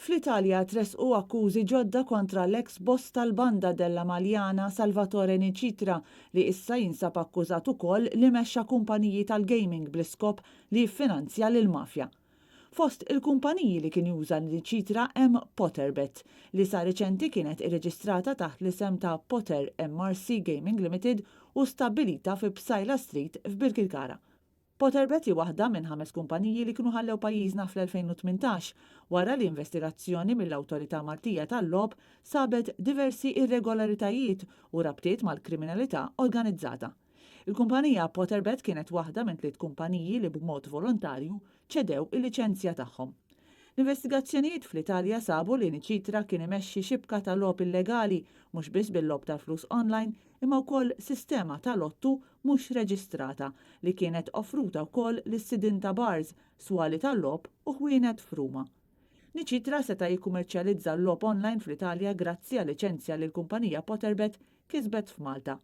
Fl-Italja tresqu akkużi ġodda kontra l-eks boss tal-banda della Maljana Salvatore Nicitra li issa jinsab akkużat ukoll li mexxa kumpaniji tal-gaming bl-iskop li jiffinanzja lill-mafja. Fost il-kumpaniji li kien juża Nicitra hemm Potterbet li sa riċenti kienet irreġistrata taħt l-isem ta' Potter MRC Gaming Limited u stabbilita fi Bsajla Street f'Birkirkara. Potterbet hi waħda minn 5 kumpaniji li kienu ħallew pajjiżna fl-2018 wara li investigazzjoni mill-Awtorità Maltija tal-Logħob sabet diversi irregolaritajiet u rabtiet mal-kriminalità organizzata. Il-kumpanija Potterbet kienet waħda minn 3 kumpaniji li b'mod volontarju ċedew il-liċenzja tagħhom. L-investigazzjonijiet fl-Italja sabu li Nicitra kien imexxi xibka ta' logħob illegali mhux biss bil-logħob ta' flus online imma wkoll sistema ta' lottu mhux reġistrata li kienet offruta wkoll lis-sidin ta' bars, swali tal-logħob u ħwienet fruma. Nicitra seta' jikkummerċjalizza l-logħob online fl-Italja grazzi għal liċenzja li l-kumpanija Potterbet kisbet f'Malta.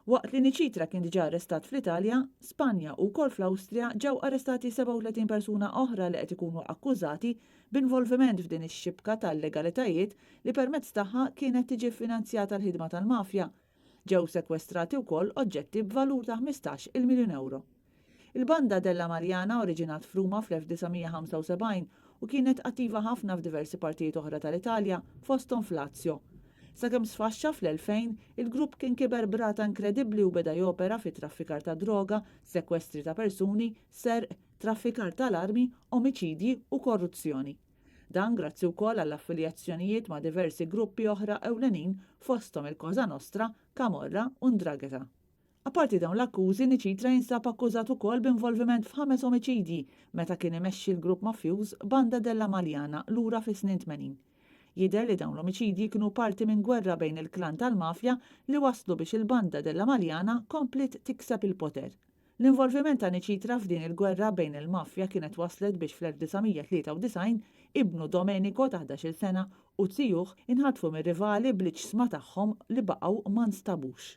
Waqt li Nicitra kien diġà arrestat fl-Italja, Spanja u wkoll fl-Awstrija ġew arrestati 37 persuna oħra li qed ikunu akkużati b'involviment f'din ix-xibka tal-legalitajiet li permezz tagħha kienet tiġi finanzjata l-ħidma tal-mafja. Ġew sekwestrati wkoll oġġetti b'valur ta' 15 miljun euro. Il-banda della Maljana oriġinat f'Ruma fl-1975 u kienet attiva ħafna f'diversi partijiet oħra tal-Italja fosthom fl-Lazio. Sakemm sfaxxa fl-2000, il-grupp kien kiber brata inkredibbli u beda jopera fi traffikar ta' droga, sekwestri ta' persuni, serq, traffikar tal-armi, omiċidji u korruzzjoni. Dan grazzi wkoll għall-affiljazzjonijiet ma' diversi gruppi oħra ewlenin fosthom il-Cosa Nostra, Camorra u Ndrangheta. Apparti dawn l-akkużi, Nicitra jinsab akkużat ukoll b'involviment f'5 omiċidji meta kien imexxi l-grupp mafjuż Banda della Maljana lura fis-snin 80. Jidher li dawn l-omiċidji kienu parti minn gwerra bejn il-klan tal-mafja li waslu biex il-Banda della Maljana komplet tikseb il-poter. L-involviment ta' Nicitra f'din il-gwerra bejn il-mafja kienet waslet biex fl-1993 ibnu Domenico ta' 11 sena u tzjuh inħatfu mir-rivali bl-ċsma tagħhom li baqgħu ma nstabux.